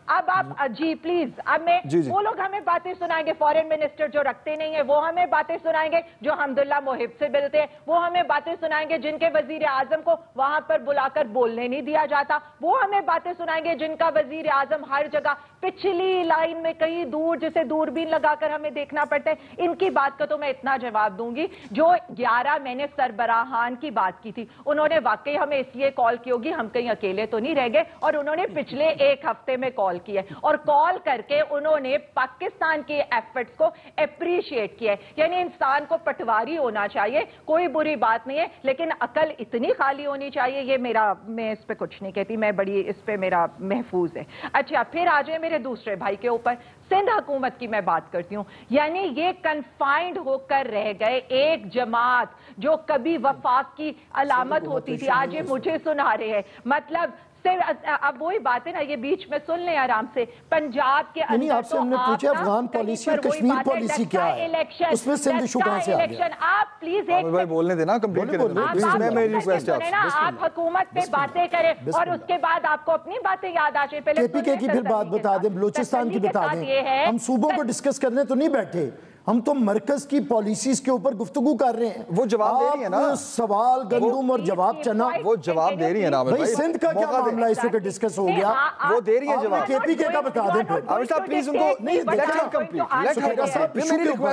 अब आप जी प्लीज, अब मैं वो लोग हमें बातें सुनाएंगे, फॉरेन मिनिस्टर जो रखते नहीं है वो हमें बातें सुनाएंगे, जो हमदुल्ला मोहिब से मिलते हैं वो हमें बातें सुनाएंगे, जिनके वजीर आजम को वहां पर बुलाकर बोलने नहीं दिया जाता वो हमें बातें सुनाएंगे, जिनका वजीर आजम हर जगह पिछली लाइन में कहीं दूर, जिसे दूरबीन लगाकर हमें देखना पड़ता है। इनकी बात का तो मैं इतना जवाब दूंगी, जो 11 मैंने सरबराहान की बात की थी, उन्होंने वाकई हमें इसलिए कॉल की होगी, हम कहीं अकेले तो नहीं रह गए, और उन्होंने पिछले 1 हफ्ते में कॉल किया और कॉल करके उन्होंने पाकिस्तान के एफर्ट्स को अप्रिशिएट किया। यानी इंसान को पटवारी होना चाहिए, कोई बुरी बात नहीं है, लेकिन अकल इतनी खाली होनी चाहिए। ये मैं इस पे कुछ नहीं कहती, मैं बड़ी इस पे मेरा महफूज है। अच्छा, फिर आ जाए मेरे दूसरे भाई के ऊपर, सिंध हुकूमत की मैं बात करती हूं। यानी ये कन्फाइंड होकर रह गए एक जमात जो कभी वफाक की अलामत होती थी, आज ये मुझे सुना रहे हैं। मतलब अब वही बात है ना, ये बीच में सुन लें आराम से। पंजाब के अंदर आपसे हमने पूछा अफगान पॉलिसी और कश्मीर पॉलिसी क्या है, उसमें सिंध इशू कहां से आ गया? आप प्लीज एक भाई बोलने देना, कंप्लीट करें प्लीज, मैं मेरी रिक्वेस्ट है आपसे। आप हुकूमत पे बातें करें और उसके बाद आपको अपनी बातें याद आ जाए। पहले केपीके की फिर बात बता दें, बलूचिस्तान की बता दें। हम सूबों को डिस्कस करने तो नहीं बैठे, हम तो मरकज की पॉलिसीज के ऊपर गुफ्तगू कर रहे हैं। वो जवाब दे रही है ना, सवाल गंदुम और जवाब चना, वो जवाब दे रही है ना भाई। सिंध का क्या मामला इस वक्त डिस्कस हो गया, वो दे रही है जवाब। केपीके का बता दें फिर। अमित साहब प्लीज उनको मेरी रिक्वेस्ट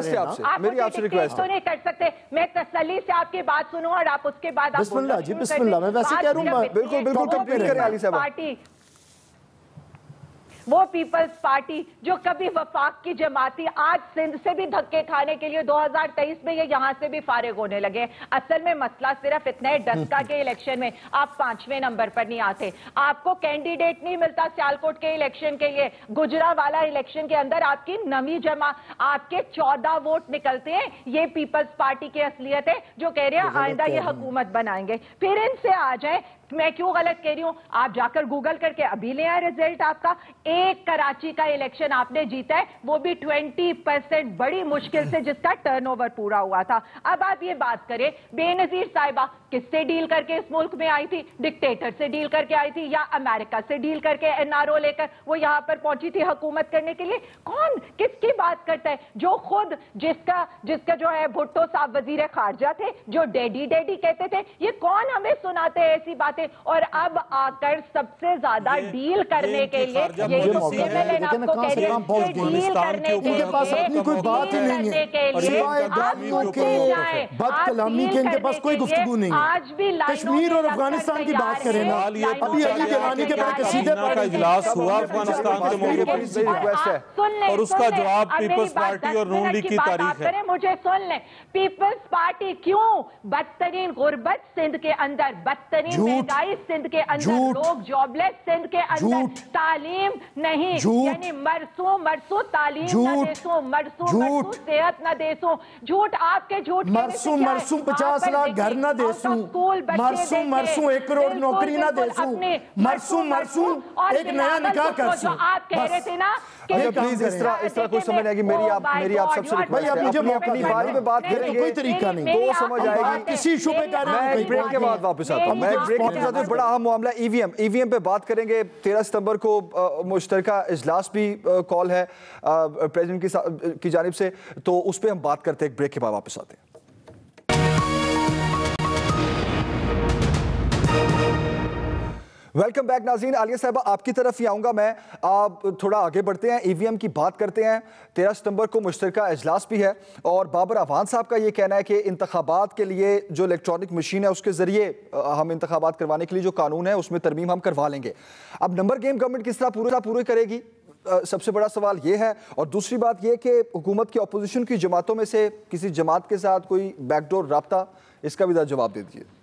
है आपसे, मेरी आपसे रिक्वेस्ट है। नहीं कर सकते, मैं तसल्ली से आपकी बात सुनूं और आप उसके बाद बिस्मिल्लाह जी, बिस्मिल्लाह। मैं वैसे कह रहा हूं, बिल्कुल बिल्कुल कंप्लीट करें आली साहब। वो पीपल्स पार्टी जो कभी वफाक की जमाती, आज सिंध से भी धक्के खाने के लिए 2023 में ये यहां से भी फारिग होने लगे। असल में मसला सिर्फ इतना है, डस्का के इलेक्शन में आप 5वें नंबर पर नहीं आते, आपको कैंडिडेट नहीं मिलता सियालकोट के इलेक्शन के लिए। गुजरावाला इलेक्शन के अंदर आपकी नवी जमा, आपके 14 वोट निकलते हैं। ये पीपल्स पार्टी की असलियत है जो कह रहे हैं आइंदा ये हुकूमत बनाएंगे। फिर इनसे आ जाए, मैं क्यों गलत कह रही हूं, आप जाकर गूगल करके अभी ले आए रिजल्ट आपका। एक कराची का इलेक्शन आपने जीता है, वो भी 20% बड़ी मुश्किल से, जिसका टर्नओवर पूरा हुआ था। अब आप ये बात करें, बेनजीर साहिबा किससे डील करके इस मुल्क में आई थी? डिक्टेटर से डील करके आई थी या अमेरिका से डील करके एनआरओ लेकर वो यहां पर पहुंची थी हुकूमत करने के लिए? कौन किसकी बात करता है? जो खुद जिसका जो है भुट्टो साहब वजीर खारजा थे, जो डैडी डैडी कहते थे, ये कौन हमें सुनाते हैं ऐसी बातें? और अब आकर सबसे ज्यादा डील करने के लिए उनके पास अपनी कोई बात ही नहीं है, सिवाय गालियों के, बदकलामी के, इनके पास कोई गुफ्तगू नहीं है। आज भी कश्मीर और अफगानिस्तान की बात करें ना, अभी अली गिलानी के बड़े सीधे का इजलास हुआ अफगानिस्तान के मौके पर, रिक्वेस्ट है और उसका जवाब पीपल्स पार्टी और नून लीग की तारीख है। मुझे सुन लें, पीपल्स पार्टी क्यों बदतरीन गुर्बत सिंध के अंदर, बदतरीन महंगाई सिंध के अंदर, लोग जॉबलेस सिंध के अंदर, तालीम नहीं, यानी मरसू तालीम न देसो, मरसू सेहत न देसो, झूठ आपके झूठ, मरसू 50 लाख घर न देसू, मरसू 1 करोड़ नौकरी न देसू, मरसू 1 नया निकाह कर सू। आप कह रहे थे ना प्लीज इस तरह कोई समझ आएगी। मेरी आप सबसे रिक्वेस्ट है, अपनी बारी में बात करेंगे, कोई तरीका नहीं, तो समझ आएगी किसी इशू पे। मैं ब्रेक के बाद वापस आता हूँ। मैं ब्रेक के बाद बड़ा अहम मामला ईवीएम पे बात करेंगे। 13 सितंबर को मुश्तरका इजलास भी कॉल है प्रेसिडेंट की जानिब से, तो उस पर हम बात करते हैं। ब्रेक के बाद वापस आते हैं। वेलकम बैक नाज़रीन। आलिया साहबा, आपकी तरफ ही आऊँगा मैं। आप थोड़ा आगे बढ़ते हैं, ईवीएम की बात करते हैं। 13 सितंबर को मुश्तरका इजलास भी है और बाबर अवान साहब का ये कहना है कि इंतखाबात के लिए जो इलेक्ट्रॉनिक मशीन है उसके ज़रिए हम इंतखाबात करवाने के लिए जो कानून है उसमें तरमीम हम करवा लेंगे। अब नंबर गेम गवर्नमेंट किस तरह पूरी करेगी, सबसे बड़ा सवाल ये है। और दूसरी बात ये कि हुकूमत की अपोजिशन की जमातों में से किसी जमात के साथ कोई बैकडोर रब्ता, इसका भी जवाब दे दीजिए।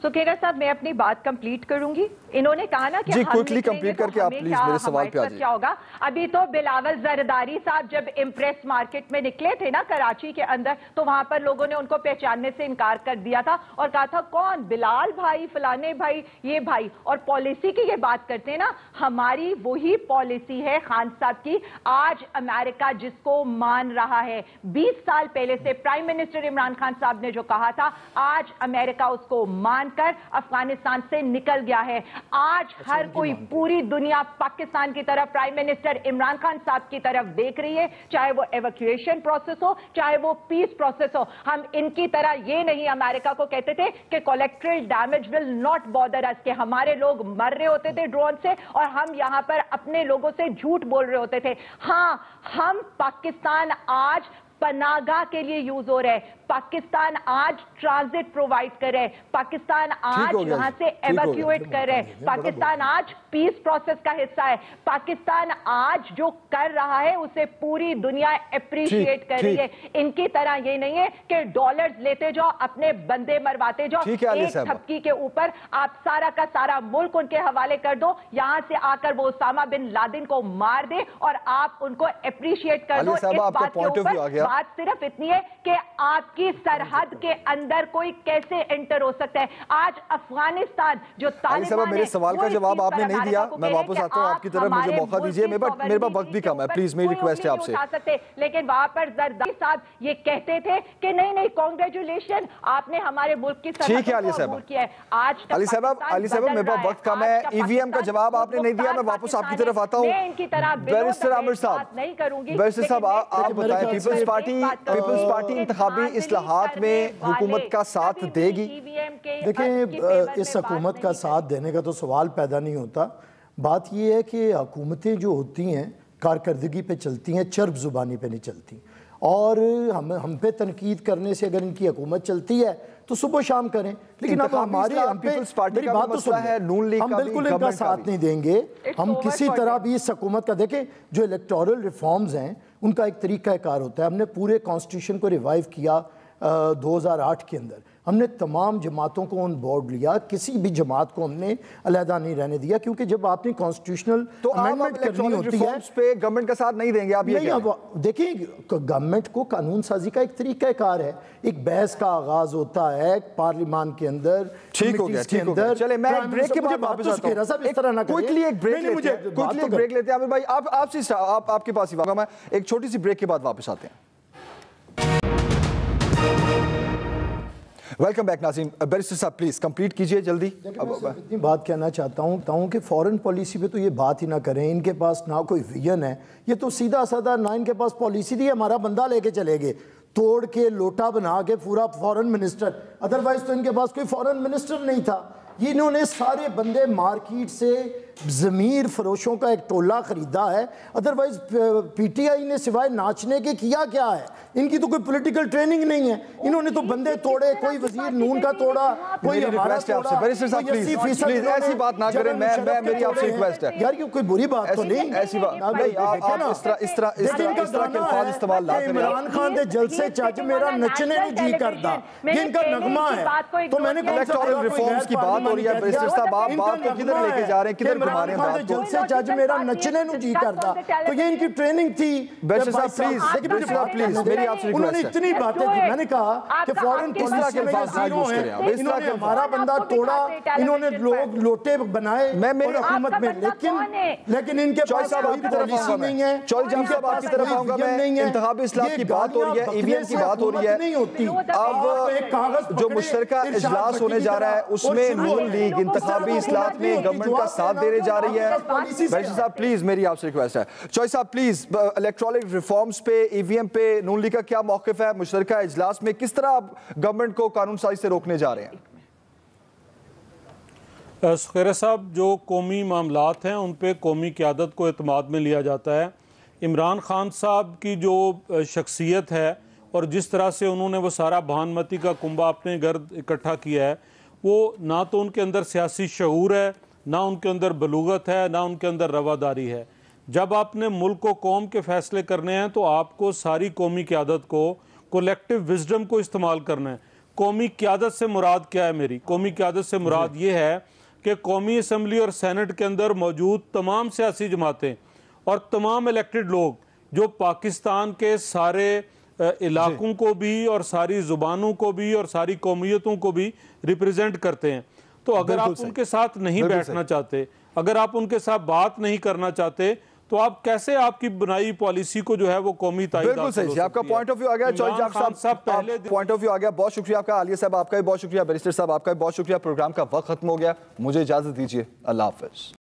तो खेरा साहब, मैं अपनी बात कंप्लीट करूंगी। इन्होंने कहा ना कि जी क्विकली कंप्लीट करके आप प्लीज मेरे सवाल पे आ जाइए। क्या होगा, अभी तो बिलावल जरदारी साहब जब इम्प्रेस मार्केट में निकले थे ना कराची के अंदर, तो वहां पर लोगों ने उनको पहचानने से इनकार कर दिया था और कहा था कौन, बिलाल भाई, फलाने भाई, ये भाई। और पॉलिसी की ये बात करते हैं ना, हमारी वही पॉलिसी है खान साहब की। आज अमेरिका जिसको मान रहा है, 20 साल पहले से प्राइम मिनिस्टर इमरान खान साहब ने जो कहा था, आज अमेरिका उसको मानकर अफगानिस्तान से निकल गया है। आज हर कोई, पूरी दुनिया पाकिस्तान की तरफ, प्राइम मिनिस्टर इमरान खान साहब की तरफ देख रही है, चाहे वो एवैक्यूएशन प्रोसेस हो, चाहे वो पीस प्रोसेस हो। हम इनकी तरह ये नहीं अमेरिका को कहते थे कि collateral damage will not bother us, कि हमारे लोग मर रहे होते थे ड्रोन से और हम यहां पर अपने लोगों से झूठ बोल रहे होते थे। हां, हम पाकिस्तान आज पनागा के लिए यूज हो रहे हैं, पाकिस्तान आज ट्रांजिट प्रोवाइड कर रहे हैं, पाकिस्तान आज यहां से एवैक्यूएट कर रहे हैं, पाकिस्तान आज पीस प्रोसेस का हिस्सा है, पाकिस्तान आज जो कर रहा है उसे पूरी दुनिया अप्रिशिएट कर रही है। इनकी तरह ये नहीं है कि डॉलर्स लेते जाओ, अपने बंदे मरवाते जाओ, एक थपकी के ऊपर आप सारा का सारा मुल्क उनके हवाले कर दो, यहां से आकर वो उसामा बिन लादेन को मार दे और आप उनको अप्रिशिएट कर दो। इस बात के ऊपर बात सिर्फ इतनी है कि आपकी सरहद के अंदर कोई कैसे एंटर हो सकता है। आज अफगानिस्तान जो तालिबान, मेरे सवाल का जवाब आपने नहीं दिया, मैं वापस आता हूं आपकी तरफ, मुझे मौका दीजिए। मेरे पास वक्त भी कम है, प्लीज मेरी रिक्वेस्ट है आपसे। लेकिन वहां पर जरदारी साहब ये कहते थे कि नहीं कांग्रेचुलेशन, आपने हमारे मुल्क की ठीक है। अली साहब, अली साहब मेरे पास वक्त कम है, ईवीएम का जवाब आपने नहीं दिया, मैं वापस आपकी तरफ आता हूँ। इनकी तरह बैरिस्टर आमिर साहब, नहीं करूंगी। बैरिस्टर साहब आप बताएं, पीपल्स पार्टी इंतखाबी इस्लाहात में हुकूमत का साथ देगी? देखिए, इस हुकूमत का साथ देने का तो सवाल पैदा नहीं होता। बात यह है कि हुकूमतें जो होती हैं कारकर्दगी पे चलती हैं, चर्ब जुबानी पे नहीं चलती। और हम पे तनकीद करने से अगर इनकी हुकूमत चलती है तो सुबह शाम करें, लेकिन अब हमारे हम पे मेरी बात तो सुन है, हम बिल्कुल इनका साथ नहीं देंगे। हम किसी तरह भी इस हुकूमत का, देखें जो इलेक्टोरल रिफॉर्म्स हैं उनका एक तरीक़ाकार होता है। हमने पूरे कॉन्स्टिट्यूशन को रिवाइव किया 2008 के अंदर, हमने तमाम जमातों को ऑन बोर्ड लिया, किसी भी जमात को हमने अलहदा नहीं रहने दिया, क्योंकि जब आपने कॉन्स्टिट्यूशनल अमेंडमेंट करनी होती है पे गवर्नमेंट का साथ नहीं देंगे आप? नहीं, अब देखिए, गवर्नमेंट को कानून साजी का एक तरीक़ाकार है, एक बहस का आगाज होता है पार्लियामान के अंदर। ठीक हो गया, ठीक हो गया। चले मैं ब्रेक के बाद वापस आता हूं। इस तरह ना करिए, क्विकली एक ब्रेक लेते हैं आमिर भाई, आपके पास ही वापस, मैं एक छोटी सी ब्रेक के बाद वापस आते हैं। वेलकम बैक नाज़रीन। बैरिस्टर साहब प्लीज कंप्लीट कीजिए जल्दी। इतनी बात कहना चाहता हूँ कि फॉरेन पॉलिसी पे तो ये बात ही ना करें, इनके पास ना कोई विजन है, ये तो सीधा साधा ना इनके पास पॉलिसी थी, हमारा बंदा लेके चले गए, तोड़ के लोटा बना के पूरा फॉरेन मिनिस्टर, अदरवाइज तो इनके पास कोई फॉरेन मिनिस्टर नहीं था। ये इन्होंने सारे बंदे मार्केट से ज़मीर फरोशों का एक टोला ख़रीदा है। अदरवाइज़ पीटीआई ने सिवाय नाचने के किया क्या है? इनकी तो कोई पॉलिटिकल ट्रेनिंग नहीं है। इन्होंने तो बंदे तोड़े, कोई वजीर नून का तोड़ा, कोई हमारा तोड़ा। बैरिस्टर साहब प्लीज ऐसी बात ना करें, मैं मेरी आपसे रिक्वेस्ट है यार, कोई बुरी बात तो नहीं, ऐसी बात नहीं, आप इस तरह के अल्फाज इस्तेमाल ना करें। इमरान खान दे जलसे चज मेरा नचने नहीं जी करता, ये इनका नगमा है। तो मैंने इलेक्टोरल रिफॉर्म्स की बात हो रही है बैरिस्टर साहब, आप बात को किधर लेके जा रहे हैं, किधर घुमा रहे हैं बात को? जलसे चज मेरा नचने नहीं जी करता, तो ये इनकी ट्रेनिंग थी। बैरिस्टर साहब प्लीज मेरी आपसे उन्होंने रिक्वेस्ट है। इतनी बातें की, मैंने कहा कि फॉरेन पॉलिसी में जीरो है, इन्होंने हमारा बंदा तोड़ा, इन्होंने लोग लोटे बनाए और हुकूमत में, लेकिन इनके पास कोई पॉलिसी नहीं है। चौधरी साहब आपकी तरफ आऊंगा मैं। इंतखाबी इस्लाह की बात हो रही है, ईवीएम की बात हो रही है, नहीं होती। अब जो मुश्तरका इजलास होने जा रहा है उसमें नून लीग इंतखाबी इस्लाह में गवर्नमेंट का साथ देने जा रही है। बैरिस्टर साहब प्लीज मेरी आपसे रिक्वेस्ट है। चौधरी साहब प्लीज, इलेक्ट्रॉनिक रिफॉर्म्स पे, ईवीएम पे नून लीग का क्या मौक़िफ़ है? मुश्तरका इजलास में किस तरह आप गवर्नमेंट को कानून साजी से रोकने जा रहे हैं? सुखैर साहब, जो कौमी मामलात हैं उन पे कौमी क़यादत को एतमाद में लिया जाता है। इमरान खान साहब की जो शख्सियत है और जिस तरह से उन्होंने वो सारा भानमती का कुंबा अपने गर्द इकट्ठा किया है, वो ना तो उनके अंदर सियासी शऊर है, ना उनके अंदर बलूगत है, ना उनके अंदर रवादारी है। जब आपने मुल्क को कौम के फ़ैसले करने हैं तो आपको सारी कौमी क़यादत को, कलेक्टिव विजडम को इस्तेमाल करना है। कौमी क़यादत से मुराद क्या है? मेरी कौमी क़यादत से मुराद ये है कि कौमी असम्बली और सेनेट के अंदर मौजूद तमाम सियासी जमातें और तमाम इलेक्टेड लोग जो पाकिस्तान के सारे इलाकों को भी और सारी ज़ुबानों को भी और सारी कौमियतों को भी रिप्रेजेंट करते हैं। तो अगर आप उनके साथ नहीं बैठना चाहते, अगर आप उनके साथ बात नहीं करना चाहते, तो आप कैसे आपकी बनाई पॉलिसी को जो है वो कौमी ताईद? बिल्कुल सही, आपका पॉइंट ऑफ व्यू आ गया। चौधरी साहब पहले पॉइंट ऑफ व्यू आ गया, बहुत शुक्रिया आपका। आलिया साहब आपका भी बहुत शुक्रिया, बैरिस्टर साहब आपका भी बहुत शुक्रिया। प्रोग्राम का वक्त खत्म हो गया, मुझे इजाजत दीजिए, अल्लाह हाफिज।